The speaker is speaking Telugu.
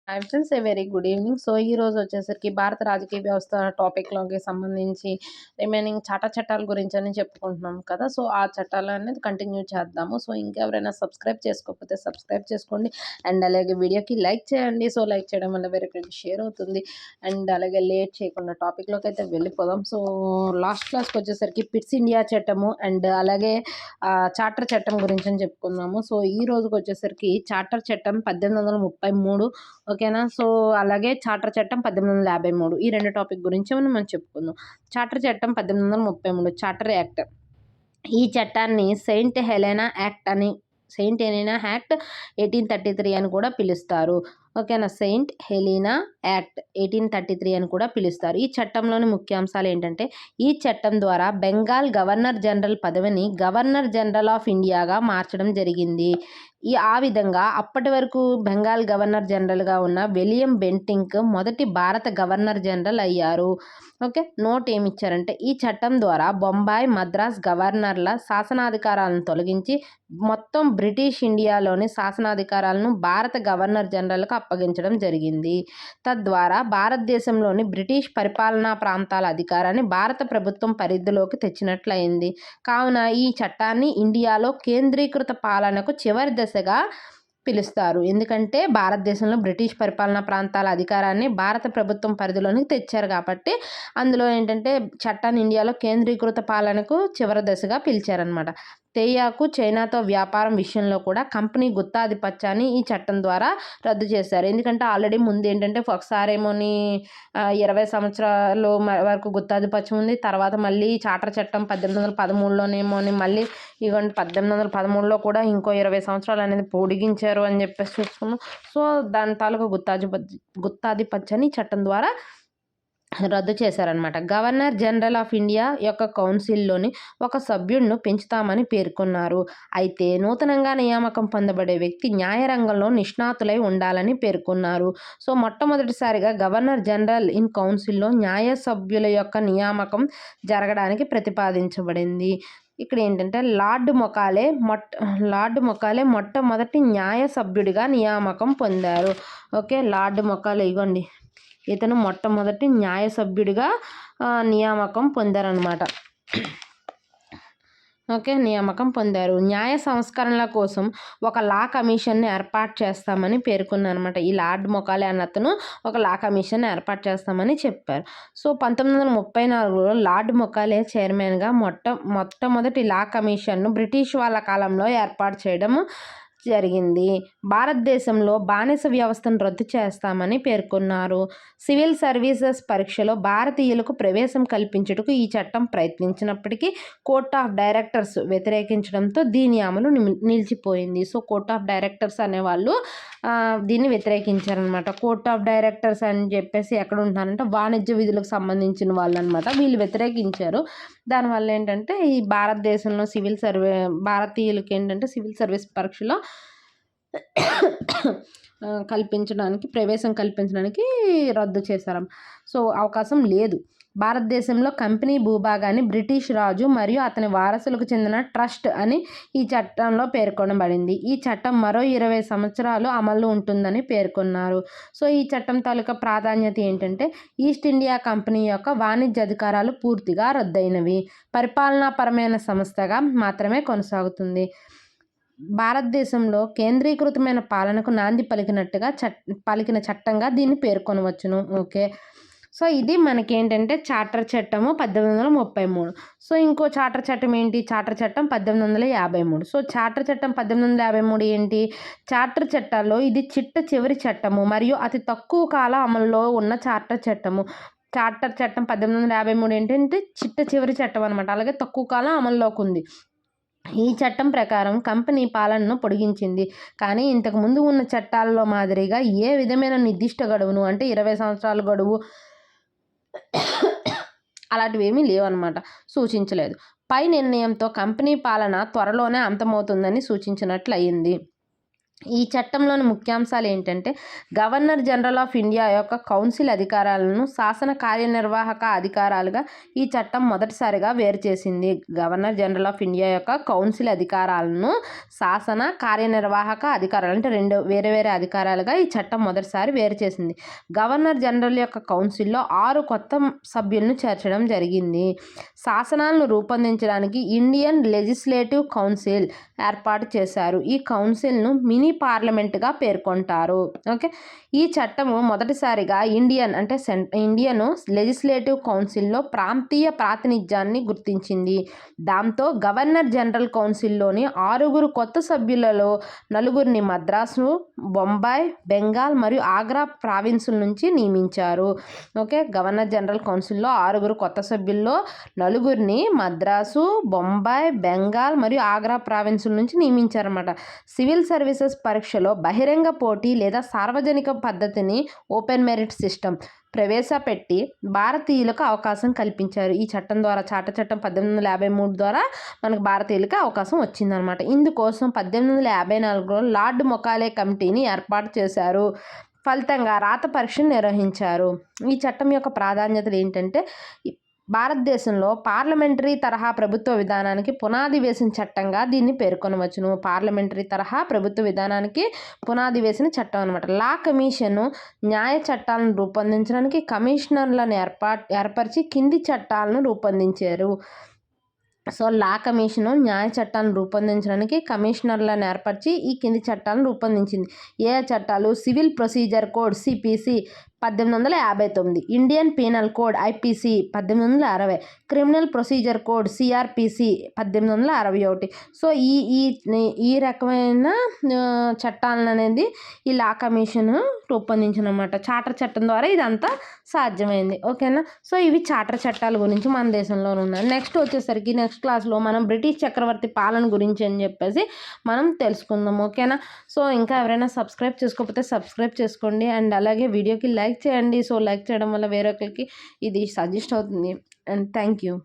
Hi friends, a very good evening. So ఈ రోజు వచ్చేసరికి భారత రాజకీయ వ్యవస్థ టాపిక్లోకి సంబంధించి రిమైనింగ్ చట్టాల గురించి అని చెప్పుకుంటున్నాం కదా. సో ఆ చట్టాలు అనేది కంటిన్యూ చేద్దాము. సో ఇంకెవరైనా సబ్స్క్రైబ్ చేసుకోకపోతే సబ్స్క్రైబ్ చేసుకోండి అండ్ అలాగే వీడియోకి లైక్ చేయండి. సో లైక్ చేయడం వల్ల వేరే షేర్ అవుతుంది. అండ్ అలాగే లేట్ చేయకుండా టాపిక్లోకి అయితే వెళ్ళిపోదాం. సో లాస్ట్ క్లాస్కి వచ్చేసరికి పిట్స్ ఇండియా చట్టము అండ్ అలాగే చార్టర్ చట్టం గురించి అని చెప్పుకున్నాము. సో ఈ రోజుకి వచ్చేసరికి చార్టర్ చట్టం 1833, ఓకేనా. సో అలాగే చార్టర్ చట్టం 1853, ఈ రెండు టాపిక్ గురించి మనం చెప్పుకుందాం. చార్టర్ చట్టం 1833 చార్టర్ యాక్ట్. ఈ చట్టాన్ని సెయింట్ హెలెనా యాక్ట్ 1833 అని కూడా పిలుస్తారు, ఓకేనా. సెయింట్ హెలీనా యాక్ట్ 1833 అని కూడా పిలుస్తారు. ఈ చట్టంలోని ముఖ్యాంశాలు ఏంటంటే, ఈ చట్టం ద్వారా బెంగాల్ గవర్నర్ జనరల్ పదవిని గవర్నర్ జనరల్ ఆఫ్ ఇండియాగా మార్చడం జరిగింది. ఆ విధంగా అప్పటి వరకు బెంగాల్ గవర్నర్ జనరల్గా ఉన్న విలియం బెంటింక్ మొదటి భారత గవర్నర్ జనరల్ అయ్యారు. ఓకే, నోట్ ఏమి ఇచ్చారంటే, ఈ చట్టం ద్వారా బొంబాయి, మద్రాస్ గవర్నర్ల శాసనాధికారాలను తొలగించి మొత్తం బ్రిటిష్ ఇండియాలోని శాసనాధికారాలను భారత గవర్నర్ జనరల్కు అప్పగించడం జరిగింది. తద్వారా భారతదేశంలోని బ్రిటిష్ పరిపాలనా ప్రాంతాల అధికారాన్ని భారత ప్రభుత్వం పరిధిలోకి తెచ్చినట్లయింది. కావున ఈ చట్టాన్ని ఇండియాలో కేంద్రీకృత పాలనకు చివరి దశగా పిలుస్తారు. ఎందుకంటే భారతదేశంలో బ్రిటిష్ పరిపాలనా ప్రాంతాల అధికారాన్ని భారత ప్రభుత్వం పరిధిలోనికి తెచ్చారు కాబట్టి అందులో ఏంటంటే చట్టాన్ని ఇండియాలో కేంద్రీకృత పాలనకు చివరి దశగా పిలిచారనమాట. తేయాకు చైనాతో వ్యాపారం విషయంలో కూడా కంపెనీ గుత్తాధిపత్యాన్ని ఈ చట్టం ద్వారా రద్దు చేశారు. ఎందుకంటే ఆల్రెడీ ముందు ఏంటంటే ఒకసారి ఏమోని 20 సంవత్సరాలు వరకు గుత్తాధిపత్యం ఉంది. తర్వాత మళ్ళీ చార్టర్ చట్టం 1813లోనేమోని మళ్ళీ ఇవ్వండి 1813లో కూడా ఇంకో 20 సంవత్సరాలు అనేది పొడిగించారు అని చెప్పేసి చూసుకున్నాం. సో దాని తాలూకు గుత్తాధిపత్యాన్ని చట్టం ద్వారా రద్దు చేశారనమాట. గవర్నర్ జనరల్ ఆఫ్ ఇండియా యొక్క కౌన్సిల్లోని ఒక సభ్యుడిని పెంచుతామని పేర్కొన్నారు. అయితే నూతనంగా నియామకం పొందబడే వ్యక్తి న్యాయరంగంలో నిష్ణాతులై ఉండాలని పేర్కొన్నారు. సో మొట్టమొదటిసారిగా గవర్నర్ జనరల్ ఇన్ కౌన్సిల్లో న్యాయ సభ్యుల యొక్క నియామకం జరగడానికి ప్రతిపాదించబడింది. ఇక్కడ ఏంటంటే లార్డ్ మొకాలే మొట్టమొదటి న్యాయ సభ్యుడిగా నియామకం పొందారు. ఓకే, లార్డ్ మొకాలే ఇగోండి, ఇతను మొట్టమొదటి న్యాయ సభ్యుడిగా నియామకం పొందారనమాట. ఓకే, నియామకం పొందారు. న్యాయ సంస్కరణల కోసం ఒక లా కమిషన్ని ఏర్పాటు చేస్తామని పేర్కొన్నారనమాట. ఈ లార్డ్ మొకాలే అన్నతను ఒక లా కమిషన్ ఏర్పాటు చేస్తామని చెప్పారు. సో 1934లో లార్డ్ మొకాలే చైర్మన్గా మొట్టమొదటి లా కమిషన్ను బ్రిటిష్ వాళ్ళ కాలంలో ఏర్పాటు చేయడం జరిగింది. భారతదేశంలో బానిస వ్యవస్థను రద్దు చేస్తామని పేర్కొన్నారు. సివిల్ సర్వీసెస్ పరీక్షలో భారతీయులకు ప్రవేశం కల్పించుటకు ఈ చట్టం ప్రయత్నించినప్పటికీ కోర్ట్ ఆఫ్ డైరెక్టర్స్ వ్యతిరేకించడంతో దీని అమలు నిలిచిపోయింది. సో కోర్ట్ ఆఫ్ డైరెక్టర్స్ అనేవాళ్ళు దీన్ని వ్యతిరేకించారనమాట. కోర్ట్ ఆఫ్ డైరెక్టర్స్ అని చెప్పేసి ఎక్కడ ఉంటున్నారంటే వాణిజ్య విధులకు సంబంధించిన వాళ్ళు అనమాట. వీళ్ళు వ్యతిరేకించారు. దానివల్ల ఏంటంటే ఈ భారతదేశంలో భారతీయులకి ఏంటంటే సివిల్ సర్వీస్ పరీక్షలో ప్రవేశం కల్పించడానికి రద్దు చేశారు. సో అవకాశం లేదు. భారతదేశంలో కంపెనీ భూభాగాన్ని బ్రిటిష్ రాజు మరియు అతని వారసులకు చెందిన ట్రస్ట్ అని ఈ చట్టంలో పేర్కొనబడింది. ఈ చట్టం మరో 20 సంవత్సరాలు అమలు ఉంటుందని పేర్కొన్నారు. సో ఈ చట్టం తాలూకా ప్రాధాన్యత ఏంటంటే, ఈస్ట్ ఇండియా కంపెనీ యొక్క వాణిజ్య అధికారాలు పూర్తిగా రద్దయినవి. పరిపాలనాపరమైన సంస్థగా మాత్రమే కొనసాగుతుంది. భారతదేశంలో కేంద్రీకృతమైన పాలనకు నాంది పలికిన చట్టంగా దీన్ని పేర్కొనవచ్చును. ఓకే, సో ఇది మనకేంటంటే చార్టర్ చట్టము 1833. సో ఇంకో చార్టర్ చట్టం ఏంటి? చార్టర్ చట్టం 1853. సో చార్టర్ చట్టం 1853 ఏంటి? చార్టర్ చట్టాల్లో ఇది చివరి చట్టము మరియు అతి తక్కువ కాలం అమల్లో ఉన్న చార్టర్ చట్టము. చార్టర్ చట్టం 1853 ఏంటంటే చివరి చట్టం అనమాట. అలాగే తక్కువ కాలం అమల్లోకి ఉంది. ఈ చట్టం ప్రకారం కంపెనీ పాలనను పొడిగించింది. కానీ ఇంతకు ముందు ఉన్న చట్టాలలో మాదిరిగా ఏ విధమైన నిర్దిష్ట గడువును అంటే 20 సంవత్సరాల గడువు అలాంటివి ఏమీ లేవన్నమాట, సూచించలేదు. పై నిర్ణయంతో కంపెనీ పాలన త్వరలోనే అంతమవుతుందని సూచించినట్లయింది. ఈ చట్టంలోని ముఖ్యాంశాలు ఏంటంటే గవర్నర్ జనరల్ ఆఫ్ ఇండియా యొక్క కౌన్సిల్ అధికారాలను శాసన కార్యనిర్వాహక అధికారాలుగా ఈ చట్టం మొదటిసారిగా వేరు చేసింది. గవర్నర్ జనరల్ ఆఫ్ ఇండియా యొక్క కౌన్సిల్ అధికారాలను శాసన కార్యనిర్వాహక అధికారాలు అంటే రెండు వేరే వేరే అధికారాలుగా ఈ చట్టం మొదటిసారి వేరు చేసింది. గవర్నర్ జనరల్ యొక్క కౌన్సిల్లో 6 కొత్త సభ్యులను చేర్చడం జరిగింది. శాసనాలను రూపొందించడానికి ఇండియన్ లెజిస్లేటివ్ కౌన్సిల్ ఏర్పాటు చేశారు. ఈ కౌన్సిల్ను మినీ పార్లమెంట్గా పేర్కొంటారు. ఓకే, ఈ చట్టము మొదటిసారిగా ఇండియన్ లెజిస్లేటివ్ కౌన్సిల్లో ప్రాంతీయ ప్రాతినిధ్యాన్ని గుర్తించింది. దాంతో గవర్నర్ జనరల్ కౌన్సిల్లోని 6 కొత్త సభ్యులలో 4 మద్రాసు, బొంబాయి, బెంగాల్ మరియు ఆగ్రా ప్రావిన్సుల నుంచి నియమించారు. ఓకే, గవర్నర్ జనరల్ కౌన్సిల్లో 6 కొత్త సభ్యుల్లో 4 మద్రాసు, బొంబాయి, బెంగాల్ మరియు ఆగ్రా ప్రావిన్సుల నుంచి నియమించారన్నమాట. సివిల్ సర్వీసెస్ పరీక్షలో బహిరంగ పోటీ లేదా సార్వజనిక పద్ధతిని ఓపెన్ మెరిట్ సిస్టమ్ ప్రవేశపెట్టి భారతీయులకు అవకాశం కల్పించారు. ఈ చట్టం ద్వారా చార్టర్ చట్టం 1853 ద్వారా మనకు భారతీయులకు అవకాశం వచ్చిందనమాట. ఇందుకోసం 1854లో లార్డ్ మొకాలే కమిటీని ఏర్పాటు చేశారు. ఫలితంగా రాత పరీక్షను నిర్వహించారు. ఈ చట్టం యొక్క ప్రాధాన్యతలు ఏంటంటే భారతదేశంలో పార్లమెంటరీ తరహా ప్రభుత్వ విధానానికి పునాది వేసిన చట్టంగా దీన్ని పేర్కొనవచ్చును. పార్లమెంటరీ తరహా ప్రభుత్వ విధానానికి పునాది వేసిన చట్టం అనమాట. లా కమిషన్ న్యాయ చట్టాలను రూపొందించడానికి కమిషనర్లను ఏర్పరిచి కింది చట్టాలను రూపొందించారు. సో లా కమిషను న్యాయ చట్టాలను రూపొందించడానికి కమిషనర్లను ఏర్పరిచి ఈ కింది చట్టాలను రూపొందించింది. ఏ చట్టాలు? Civil procedure code CPC 1859, Indian penal code IPC 1860, criminal procedure code CrPC 1861. So ఈ రకమైన చట్టాలను అనేది ఈ లా కమిషన్ రూపొందించినమాట. చార్టర్ చట్టం ద్వారా ఇదంతా సాధ్యమైంది. ఓకేనా? సో ఇవి చార్టర్ చట్టాల గురించి మన దేశంలో ఉన్నాయి. నెక్స్ట్ వచ్చేసరికి నెక్స్ట్ క్లాస్లో మనం బ్రిటిష్ చక్రవర్తి పాలన గురించి అని చెప్పేసి మనం తెలుసుకుందాం. ఓకేనా? సో ఇంకా ఎవరైనా సబ్స్క్రైబ్ చేసుకోకపోతే సబ్స్క్రైబ్ చేసుకోండి. అండ్ అలాగే వీడియోకి లైక్ చేయండి. సో లైక్ చేయడం వల్ల వేరొకరికి ఇది సజెస్ట్ అవుతుంది. And thank you.